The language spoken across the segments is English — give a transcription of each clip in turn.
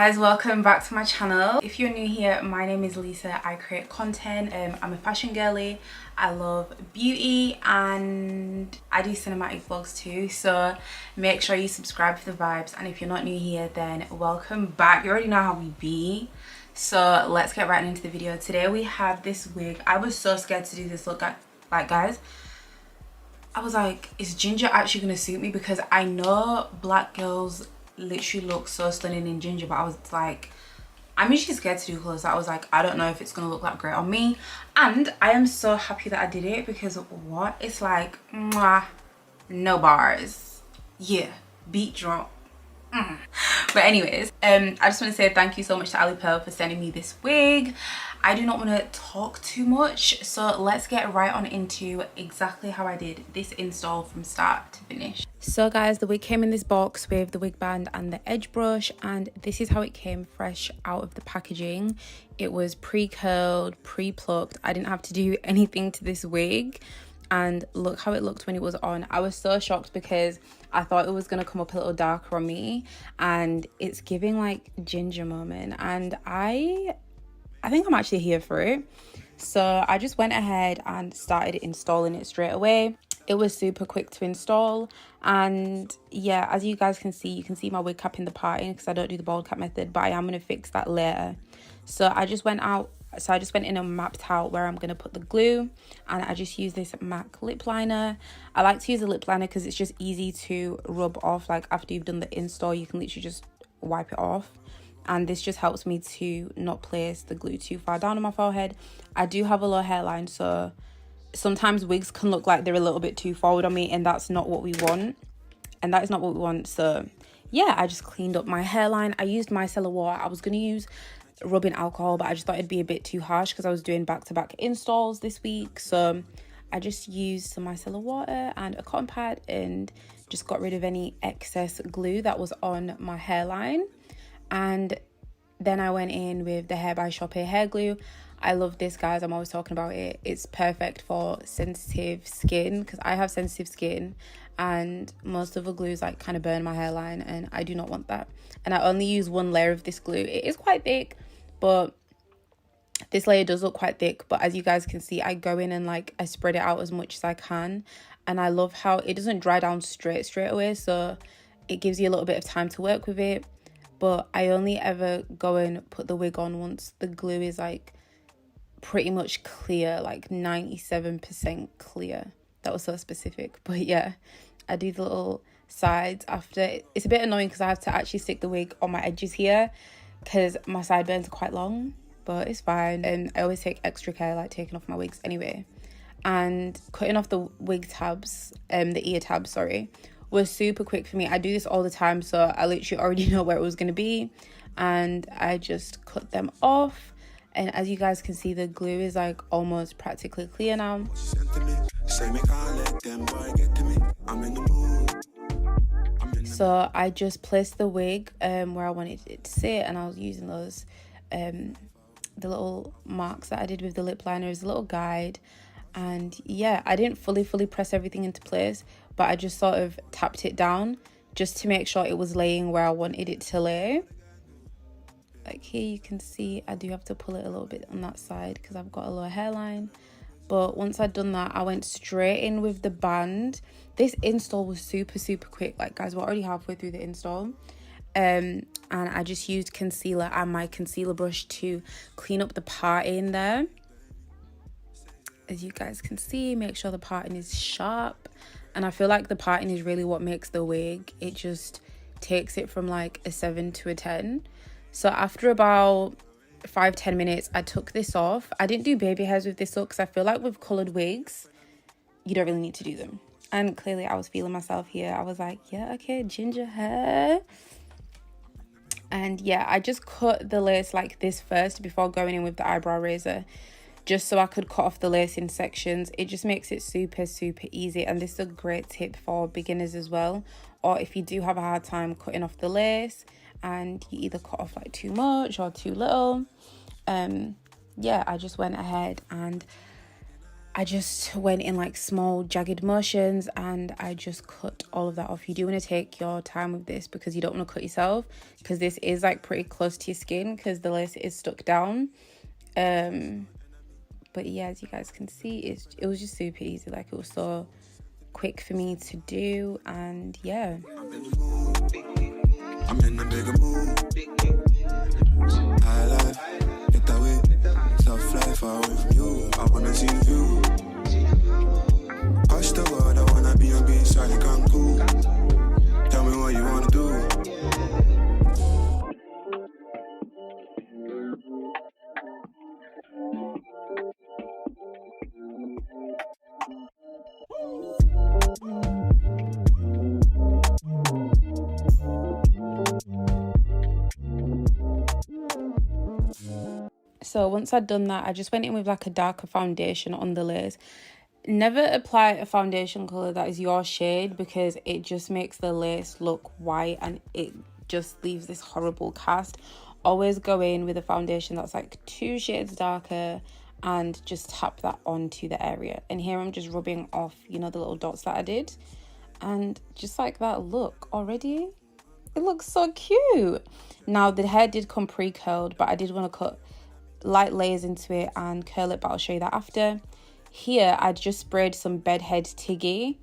guys, welcome back to my channel. If you're new here, my name is Lisa. I create content. I'm a fashion girly. I love beauty and I do cinematic vlogs too, so make sure you subscribe for the vibes. And if you're not new here, then welcome back. You already know how we be, so let's get right into the video. Today we have this wig. I was so scared to do this look. Like guys, I was like, is ginger actually gonna suit me? Because I know black girls literally look so stunning in ginger, but I was like, I'm usually scared to do colours. So I was like, I don't know if it's gonna look that great on me. And I am so happy that I did it, because what, it's like mwah, no bars, yeah, beat drop. But anyways, I just want to say thank you so much to Alipearl for sending me this wig. I do not want to talk too much, so let's get right on into exactly how I did this install from start to finish. So guys, the wig came in this box with the wig band and the edge brush, and this is how it came fresh out of the packaging. It was pre-curled, pre-plucked. I didn't have to do anything to this wig, and look how it looked when it was on. I was so shocked because I thought it was gonna come up a little darker on me, and it's giving like ginger moment, and I think I'm actually here for it. So I just went ahead and started installing it straight away. It was super quick to install, and yeah, as you guys can see, you can see my wig cap in the parting because I don't do the bald cap method, but I am going to fix that later. So I just went in and mapped out where I'm going to put the glue, and I just use this MAC lip liner. I like to use a lip liner because it's just easy to rub off. Like after you've done the install, you can literally just wipe it off, and this just helps me to not place the glue too far down on my forehead. I do have a low hairline, so sometimes wigs can look like they're a little bit too forward on me, and that's not what we want, and that is not what we want. So yeah, I just cleaned up my hairline. I used micellar water. I was going to use rubbing alcohol, but I just thought it'd be a bit too harsh because I was doing back-to-back installs this week. So I just used some micellar water and a cotton pad and just got rid of any excess glue that was on my hairline. And then I went in with the Hair by Shop hair glue. I love this, guys. I'm always talking about it. It's perfect for sensitive skin because I have sensitive skin, and most of the glues like kind of burn my hairline, and I do not want that. And I only use one layer of this glue. It is quite thick, but this layer does look quite thick. But as you guys can see, I go in and like I spread it out as much as I can, and I love how it doesn't dry down straight away, so it gives you a little bit of time to work with it. But I only ever go and put the wig on once the glue is like pretty much clear, like 97% clear. That was so specific, but yeah, I do the little sides after. It's a bit annoying because I have to actually stick the wig on my edges here because my sideburns are quite long, but it's fine. And I always take extra care like taking off my wigs anyway. And cutting off the wig tabs, the ear tabs, sorry, was super quick for me. I do this all the time, so I literally already know where it was going to be, and I just cut them off. And as you guys can see, the glue is like almost practically clear now. So I just placed the wig where I wanted it to sit, and I was using those the little marks that I did with the lip liner as a little guide. And yeah, I didn't fully press everything into place, but I just sort of tapped it down just to make sure it was laying where I wanted it to lay. Like here you can see I do have to pull it a little bit on that side because I've got a low hairline. But once I'd done that, I went straight in with the band. This install was super quick. Like guys, we're already halfway through the install. And I just used concealer and my concealer brush to clean up the parting there. As you guys can see, make sure the parting is sharp. And I feel like the parting is really what makes the wig. It just takes it from like a 7 to a 10. So after about 5-10 minutes, I took this off. I didn't do baby hairs with this look because I feel like with coloured wigs, you don't really need to do them. And clearly I was feeling myself here. I was like, yeah, okay, ginger hair. And yeah, I just cut the lace like this first before going in with the eyebrow razor, just so I could cut off the lace in sections. It just makes it super easy, and this is a great tip for beginners as well, or if you do have a hard time cutting off the lace and you either cut off like too much or too little. Yeah, I just went ahead and I just went in like small jagged motions and I just cut all of that off. You do want to take your time with this because you don't want to cut yourself, because this is like pretty close to your skin because the lace is stuck down. But yeah, as you guys can see, it was just super easy. Like, it was so quick for me to do, and yeah. I'm in the bigger mood. High life, get that way. Tough life, far away from you. I wanna see you. Across the world, I wanna be on being side of Cancun. Tell me what you wanna do. So once I'd done that, I just went in with like a darker foundation on the lace. Never apply a foundation color that is your shade, because it just makes the lace look white and it just leaves this horrible cast. Always go in with a foundation that's like 2 shades darker and just tap that onto the area. And here I'm just rubbing off, you know, the little dots that I did. And just like that look already, it looks so cute. Now the hair did come pre-curled, but I did want to cut light layers into it and curl it, but I'll show you that after. Here I just sprayed some bedhead Tiggy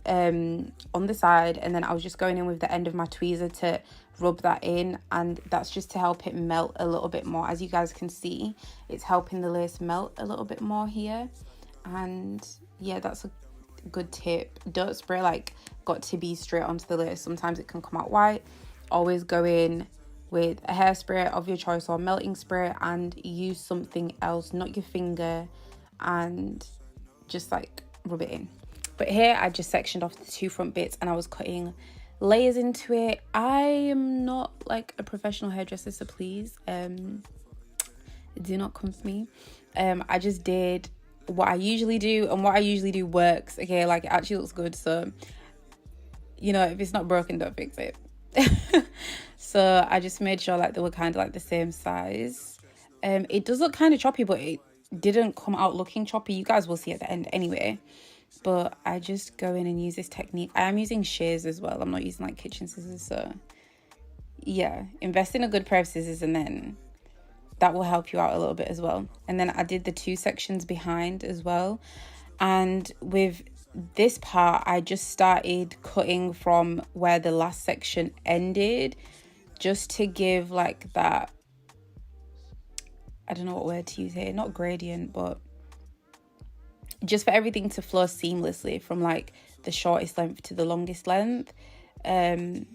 on the side, and then I was just going in with the end of my tweezer to rub that in, and that's just to help it melt a little bit more. As you guys can see, it's helping the lace melt a little bit more here. And yeah, that's a good tip. Don't spray like got to be straight onto the lace. Sometimes it can come out white. Always go in with a hairspray of your choice or melting spray and use something else, not your finger, and just like rub it in. But here I just sectioned off the 2 front bits and I was cutting layers into it. I am not like a professional hairdresser, so please do not come for me. I just did what I usually do, and what I usually do works. Okay, like, it actually looks good, so you know, if it's not broken, don't fix it. So I just made sure like they were kind of like the same size. It does look kind of choppy, but it didn't come out looking choppy. You guys will see at the end anyway. But I just go in and use this technique. I am using shears as well. I'm not using like kitchen scissors. So yeah, invest in a good pair of scissors, and then that will help you out a little bit as well. And then I did the 2 sections behind as well. And with this part, I just started cutting from where the last section ended, just to give like that, I don't know what word to use here, not gradient, but just for everything to flow seamlessly from like the shortest length to the longest length. And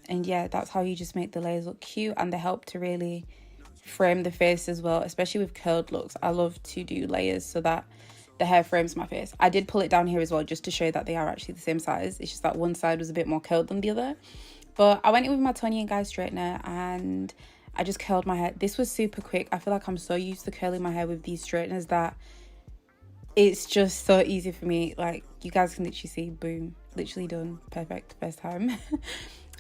yeah, that's how you just make the layers look cute, and they help to really frame the face as well, especially with curled looks. I love to do layers so that the hair frames my face. I did pull it down here as well, just to show that they are actually the same size. It's just that one side was a bit more curled than the other. But I went in with my Tony & Guy straightener and I just curled my hair. This was super quick. I feel like I'm so used to curling my hair with these straighteners that it's just so easy for me. Like, you guys can literally see, boom, literally done. Perfect, first time.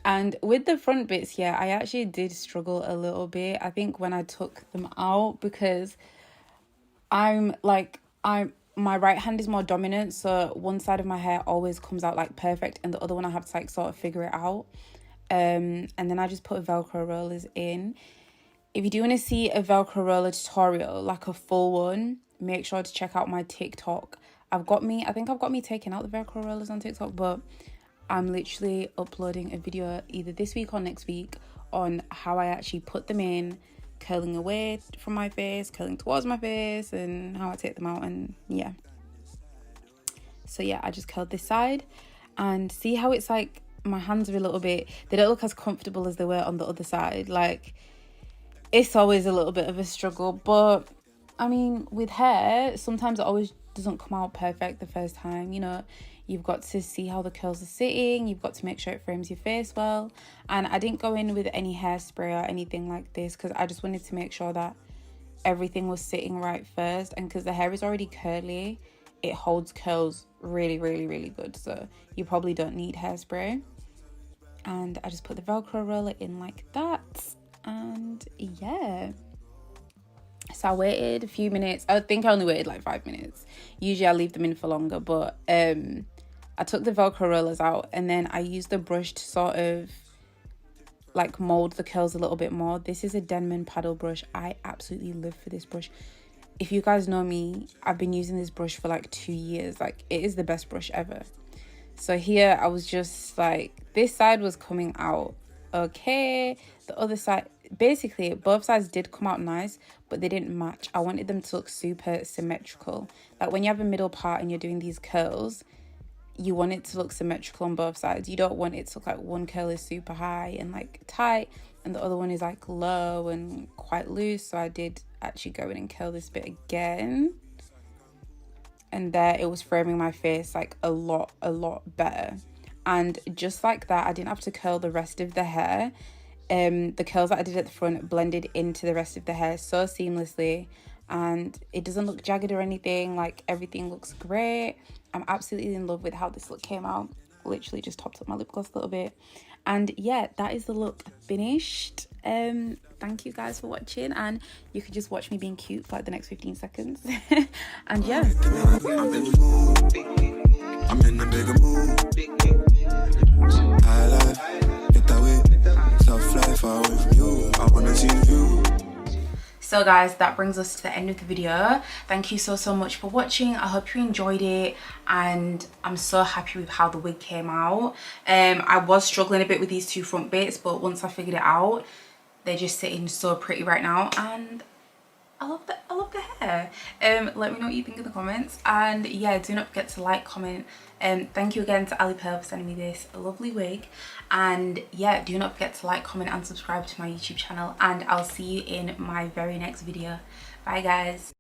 And with the front bits, yeah, I actually did struggle a little bit. I think when I took them out, because my right hand is more dominant, so one side of my hair always comes out like perfect, and the other one I have to like sort of figure it out. And then I just put Velcro rollers in. If you do want to see a Velcro roller tutorial, like a full one, make sure to check out my TikTok. I think I've got me taking out the Velcro rollers on TikTok, but I'm literally uploading a video either this week or next week on how I actually put them in, curling away from my face, curling towards my face, and how I take them out. And yeah, so yeah, I just curled this side, and see how it's like my hands are a little bit, they don't look as comfortable as they were on the other side. Like, it's always a little bit of a struggle, but I mean, with hair, sometimes it always doesn't come out perfect the first time. You know, you've got to see how the curls are sitting, you've got to make sure it frames your face well. And I didn't go in with any hairspray or anything like this, because I just wanted to make sure that everything was sitting right first. And because the hair is already curly, it holds curls really, really, really good, so you probably don't need hairspray. And I just put the Velcro roller in like that, and yeah, so So I waited a few minutes. I think I only waited like 5 minutes. Usually I leave them in for longer, but I took the Velcro rollers out and then I used the brush to sort of like mold the curls a little bit more. This is a Denman paddle brush. I absolutely live for this brush. If you guys know me, I've been using this brush for like 2 years. Like, it is the best brush ever. So here I was just like, this side was coming out okay, the other side, basically both sides did come out nice, but they didn't match. I wanted them to look super symmetrical. Like when you have a middle part and you're doing these curls, you want it to look symmetrical on both sides. You don't want it to look like one curl is super high and like tight and the other one is like low and quite loose. So I did actually go in and curl this bit again, and there it was framing my face like a lot better. And just like that, I didn't have to curl the rest of the hair. The curls that I did at the front blended into the rest of the hair so seamlessly, and it doesn't look jagged or anything. Like, everything looks great. I'm absolutely in love with how this look came out. Literally just topped up my lip gloss a little bit, and yeah, that is the look finished. Thank you guys for watching, and you could just watch me being cute for like the next 15 seconds. And yeah, I'm in a bigger mood. High life, get that way. Soft life, far away from you. I wanna see you. So guys, that brings us to the end of the video. Thank you so much for watching. I hope you enjoyed it, and I'm so happy with how the wig came out. I was struggling a bit with these two front bits, but once I figured it out, they're just sitting so pretty right now, and I love the hair. Let me know what you think in the comments, and yeah, do not forget to like, comment. Thank you again to Alipearl for sending me this lovely wig, and yeah, do not forget to like, comment and subscribe to my YouTube channel, and I'll see you in my very next video. Bye guys.